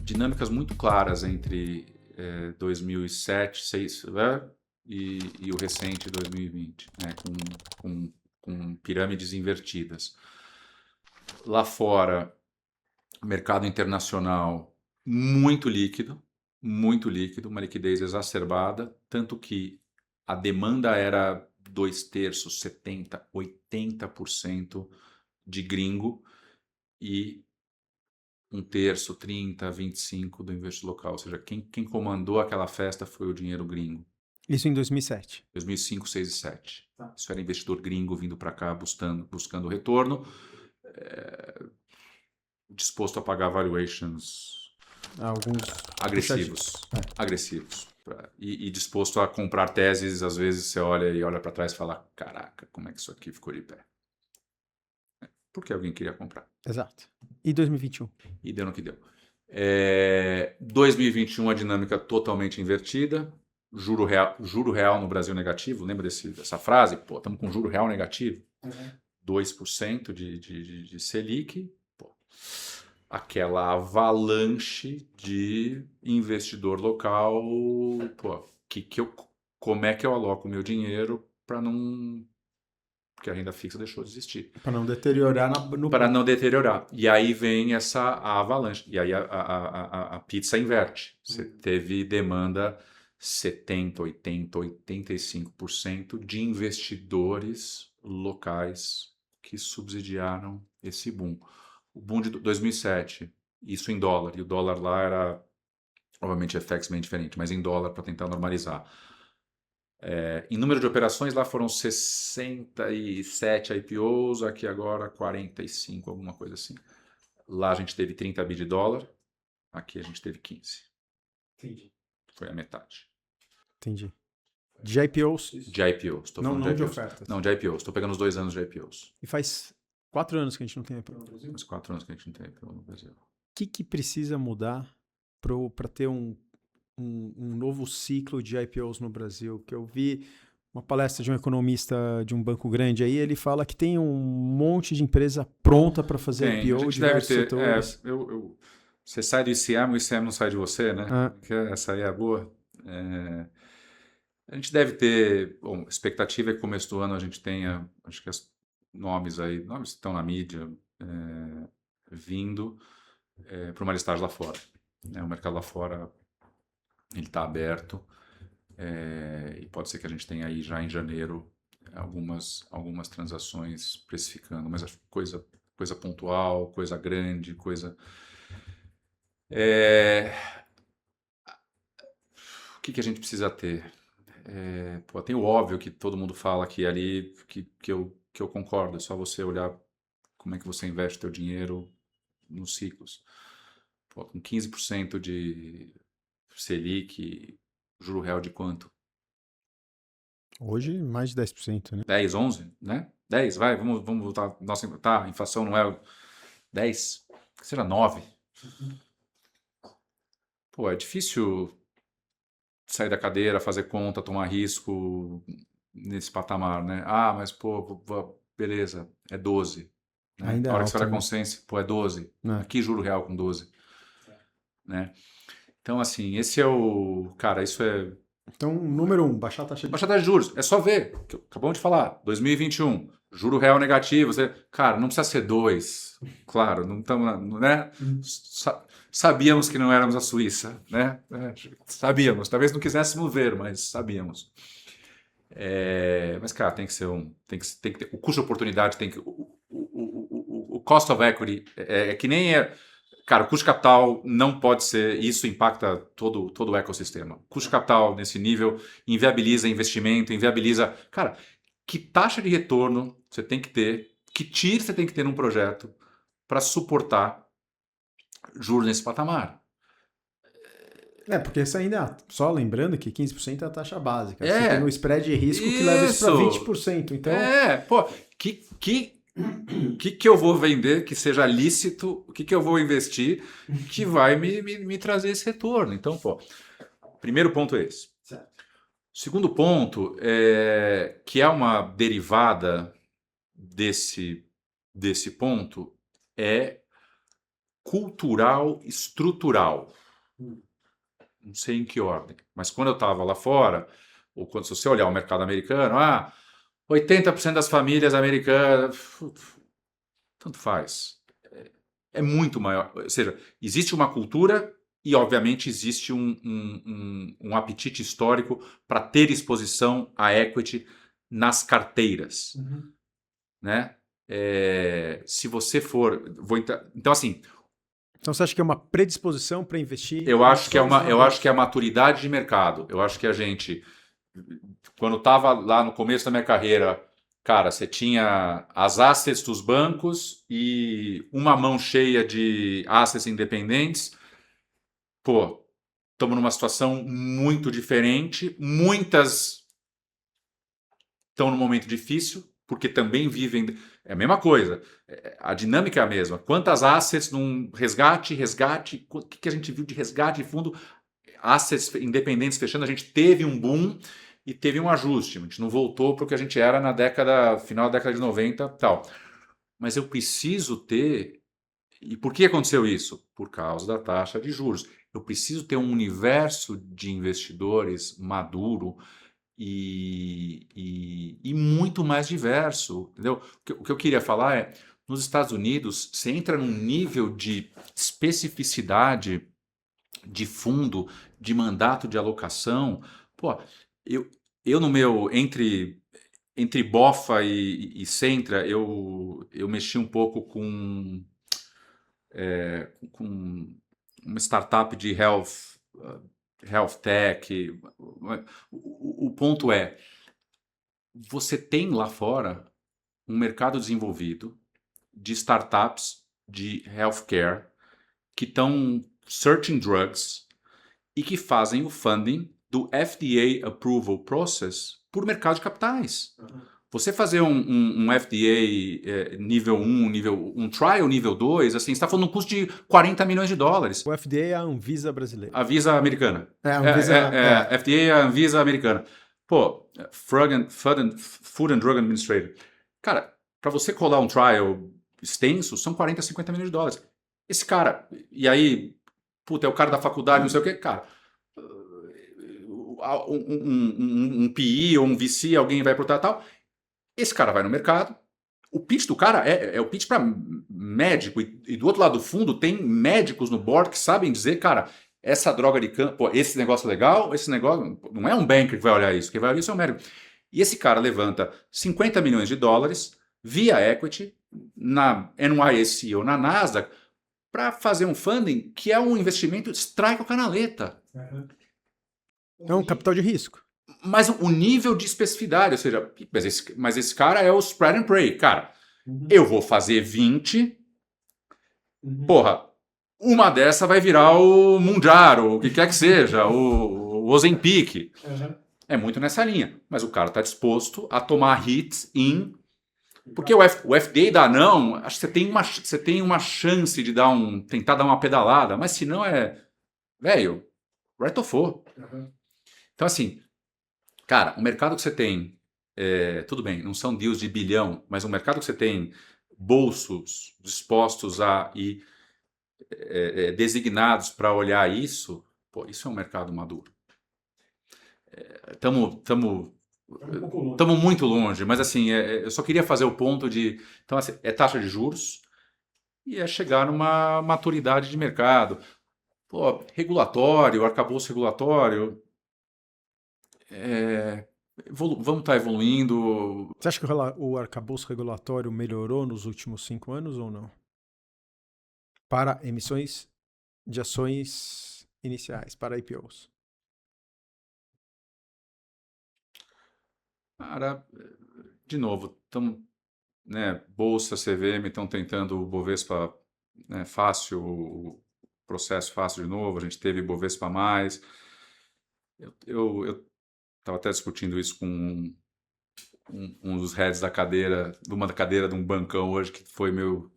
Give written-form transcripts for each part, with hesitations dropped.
dinâmicas muito claras entre 2007, 2006, e o recente 2020, né, com pirâmides invertidas. Lá fora, mercado internacional muito líquido, uma liquidez exacerbada, tanto que a demanda era 2/3, 70%, 80% de gringo e 1/3, 30%, 25% do investidor local. Ou seja, quem comandou aquela festa foi o dinheiro gringo. Isso em 2007. 2005, 6 e 7. Tá. Isso era investidor gringo vindo para cá buscando retorno, disposto a pagar valuations agressivos. E disposto a comprar teses. Às vezes você olha para trás e fala, caraca, como é que isso aqui ficou de pé? Porque alguém queria comprar. Exato. E 2021? E deu no que deu. 2021, a dinâmica totalmente invertida. Juro real no Brasil negativo. Lembra dessa frase? Pô, estamos com juro real negativo. 2% de Selic. Pô, aquela avalanche de investidor local. Pô, como é que eu aloco o meu dinheiro para não... Porque a renda fixa deixou de existir. Para não deteriorar Para não deteriorar. E aí vem a avalanche. E aí a pizza inverte. Você teve demanda 70%, 80%, 85% de investidores locais que subsidiaram esse boom. O boom de 2007, isso em dólar. E o dólar lá era, obviamente, FX bem diferente, mas em dólar para tentar normalizar. Em número de operações, lá foram 67 IPOs, aqui agora 45, alguma coisa assim. Lá a gente teve 30 bi de dólar, aqui a gente teve 15. Entendi. Foi a metade. Entendi. De IPOs? De IPOs, estou falando não de IPOs. ofertas. Não, de IPOs, estou pegando os 2 anos de IPOs. E faz 4 anos que a gente não tem IPO no Brasil? Faz 4 anos que a gente não tem IPO no Brasil. O que precisa mudar para ter um novo ciclo de IPOs no Brasil? Que eu vi uma palestra de um economista de um banco grande aí, ele fala que tem um monte de empresa pronta para fazer IPO de diversos setores. Você sai do ICM, o ICM não sai de você, né? Essa aí é a boa. A gente deve ter... Bom, a expectativa é que começo do ano a gente tenha, acho que nomes que estão na mídia, vindo para uma listagem lá fora. O mercado lá fora ele está aberto e pode ser que a gente tenha aí já em janeiro algumas transações precificando, mas acho coisa pontual, coisa grande, coisa... O que a gente precisa ter? Tem o óbvio que todo mundo fala aqui ali, que eu concordo, é só você olhar como é que você investe o teu dinheiro nos ciclos. Com 15% de Selic, juro real de quanto? Hoje, mais de 10%, né? 10, 11, né? 10, vai, vamos voltar. Nossa, a inflação não é 10, que seja 9. Pô, é difícil sair da cadeira, fazer conta, tomar risco nesse patamar, né? Mas, pô, beleza, é 12. Né? Ainda a hora que alto, você olha a né? consciência, pô, é 12. Aqui, juro real com 12. Né? Então, assim, esse é o... Cara, isso é... Então, número 1, baixar a taxa de juros. Baixar a taxa de juros. É só ver. Acabamos de falar. 2021. Juro real negativo. Cara, não precisa ser 2. Claro, não estamos... Né? Sabíamos que não éramos a Suíça. Né? Sabíamos. Talvez não quiséssemos ver, mas sabíamos. Mas, cara, tem que ser tem que ter, o custo de oportunidade tem que... O cost of equity que nem Cara, o custo de capital não pode ser... Isso impacta todo o ecossistema. O custo de capital nesse nível inviabiliza investimento, inviabiliza... Cara, que taxa de retorno você tem que ter, que TIR você tem que ter num projeto para suportar juros nesse patamar? Porque isso ainda... Só lembrando que 15% é a taxa básica. Você tem um spread de risco que leva isso para 20%. Então... O que eu vou vender que seja lícito, o que eu vou investir que vai me trazer esse retorno. Então, primeiro ponto é esse. Certo. Segundo ponto, que é uma derivada desse ponto, é cultural, estrutural. Não sei em que ordem, mas quando eu estava lá fora, ou quando se você olhar o mercado americano, 80% das famílias americanas, tanto faz. É muito maior. Ou seja, existe uma cultura e, obviamente, existe um apetite histórico para ter exposição a equity nas carteiras. Né? Se você for... Então, assim... Então você acha que é uma predisposição para investir? Eu acho que é a maturidade de mercado. Eu acho que a gente... Quando estava lá no começo da minha carreira... Cara, você tinha as assets dos bancos e uma mão cheia de assets independentes. Pô, estamos numa situação muito diferente. Muitas estão num momento difícil, porque também vivem... É a mesma coisa. A dinâmica é a mesma. Quantas assets num resgate? O que a gente viu de resgate de fundo? Assets independentes fechando. A gente teve um boom e teve um ajuste. A gente não voltou para o que a gente era na final da década de 90 e tal. Mas eu preciso ter... E por que aconteceu isso? Por causa da taxa de juros. Eu preciso ter um universo de investidores maduro e muito mais diverso, entendeu? O que eu queria falar é, nos Estados Unidos, você entra num nível de especificidade de fundo, de mandato de alocação. Pô, eu no meu, entre Bofa e Centra, eu mexi um pouco com uma startup de health tech. O ponto é, você tem lá fora um mercado desenvolvido de startups de healthcare que estão searching drugs e que fazem o funding do FDA approval process por mercado de capitais. Você fazer um FDA nível 1, um trial nível 2, assim, você está falando um custo de 40 milhões de dólares. O FDA é a Anvisa brasileira. A Visa americana. A Anvisa... FDA é a Anvisa americana. Pô, Food and Drug Administrator. Cara, para você colar um trial extenso, são 40, 50 milhões de dólares. Esse cara, e aí, puta, é o cara da faculdade, não sei o quê, cara. Um PI ou um VC, alguém vai pro tal. Esse cara vai no mercado. O pitch do cara é o pitch para médico. E do outro lado do fundo tem médicos no board que sabem dizer, cara, essa droga de câncer, pô, esse negócio é legal, esse negócio... Não é um banker que vai olhar isso. Quem vai olhar isso é o médico. E esse cara levanta 50 milhões de dólares via equity na NYSE ou na Nasdaq para fazer um funding que é um investimento strike ou canaleta. É um capital de risco. Mas o nível de especificidade, ou seja, mas esse cara é o spread and pray. Cara, eu vou fazer 20, porra, uma dessa vai virar o Mounjaro, o que quer que seja, o Ozempic. É muito nessa linha. Mas o cara está disposto a tomar hits porque o FDA dá não, acho que você tem uma chance de tentar dar uma pedalada, mas se não velho, right of for. Então assim, cara, o mercado que você tem, tudo bem, não são deals de bilhão, mas o mercado que você tem bolsos dispostos e designados para olhar isso, pô, isso é um mercado maduro. Estamos muito longe, mas assim, eu só queria fazer o ponto de... Então, assim, é taxa de juros e é chegar numa maturidade de mercado. Pô, regulatório, arcabouço regulatório... vamos estar evoluindo. Você acha que o arcabouço regulatório melhorou nos últimos 5 anos ou não? Para emissões de ações iniciais, para IPOs. Cara, de novo, Bolsa, CVM estão tentando o Bovespa fácil, o processo fácil de novo, a gente teve Bovespa mais. Eu estava até discutindo isso com um dos heads da cadeira de um bancão hoje, que foi meu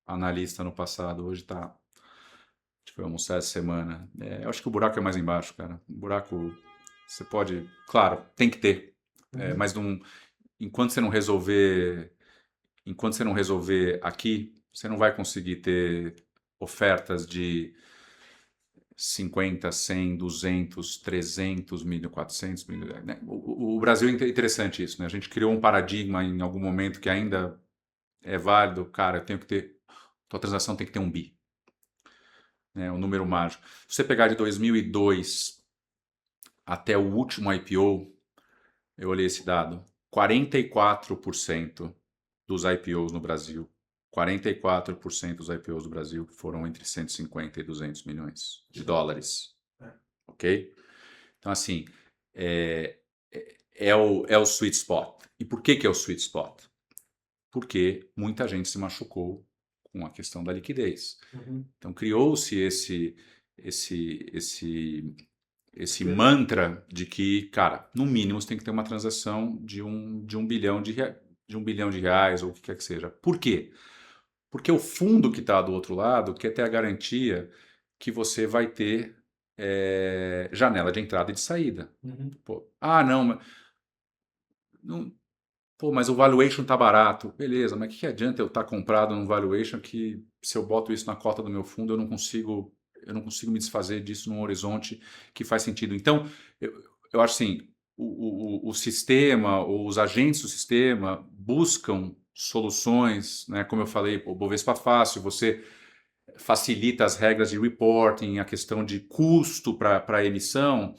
analista no passado, hoje a gente foi almoçar essa semana. Eu acho que o buraco é mais embaixo, cara. O buraco, você pode... Claro, tem que ter. Mas enquanto você não resolver aqui, você não vai conseguir ter ofertas de 50, 100, 200, 300 milhões, 400 milhões. Né? O Brasil é interessante isso, né? A gente criou um paradigma em algum momento que ainda é válido. Cara, eu tenho que ter... Tua transação tem que ter 1 bi. Né? Um número mágico. Se você pegar de 2002 até o último IPO, eu olhei esse dado, 44% dos IPOs no Brasil, 44% dos IPOs do Brasil foram entre 150 e 200 milhões de dólares. Ok? Então, assim, é o sweet spot. E por que é o sweet spot? Porque muita gente se machucou com a questão da liquidez. Então, criou-se esse mantra de que, cara, no mínimo você tem que ter uma transação de um bilhão de reais, ou o que quer que seja. Por quê? Porque o fundo que está do outro lado quer ter a garantia que você vai ter janela de entrada e de saída. Pô, mas o valuation está barato. Beleza, mas o que adianta eu estar comprado num valuation que, se eu boto isso na cota do meu fundo, eu não consigo me desfazer disso num horizonte que faz sentido. Então, eu acho assim, o sistema, ou os agentes do sistema buscam soluções, né? Como eu falei, o Bovespa Fácil, você facilita as regras de reporting, a questão de custo para a emissão,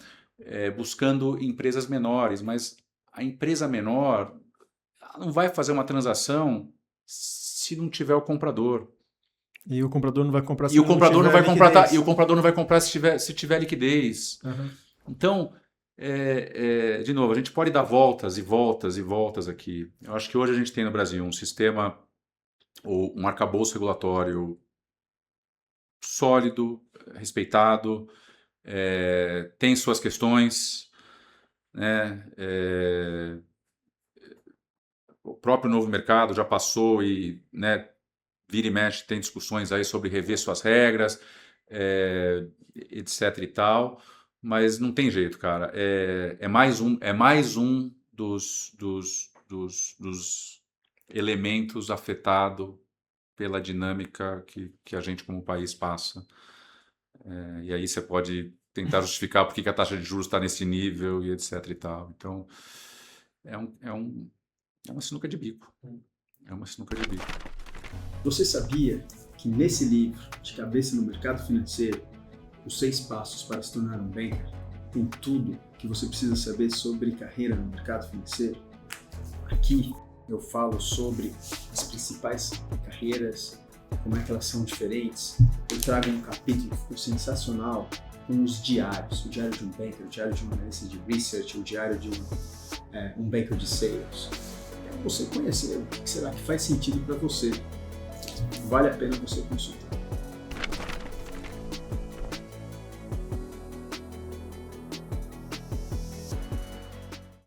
buscando empresas menores, mas a empresa menor não vai fazer uma transação se não tiver o comprador. E o comprador não vai comprar se E o comprador não vai liquidez. comprar, e o comprador não vai comprar se tiver liquidez. Uhum. Então, de novo, a gente pode dar voltas e voltas e voltas aqui. Eu acho que hoje a gente tem no Brasil um sistema, ou um arcabouço regulatório sólido, respeitado, tem suas questões, né? O próprio novo mercado já passou e, né, vira e mexe, tem discussões aí sobre rever suas regras, etc e tal, mas não tem jeito, cara. É mais um dos elementos afetado pela dinâmica que a gente como país passa. E aí você pode tentar justificar por que a taxa de juros está nesse nível e etc e tal. Então, é uma sinuca de bico. É uma sinuca de bico. Você sabia que nesse livro, De Cabeça no Mercado Financeiro, Os 6 Passos para se tornar um banker, tem tudo que você precisa saber sobre carreira no mercado financeiro? Aqui eu falo sobre as principais carreiras, como é que elas são diferentes. Eu trago um capítulo que ficou sensacional com os diários, o diário de um banker, o diário de um analista de research, o diário de um banker de sales. Você conhecer o que será que faz sentido para você. Vale a pena você consultar.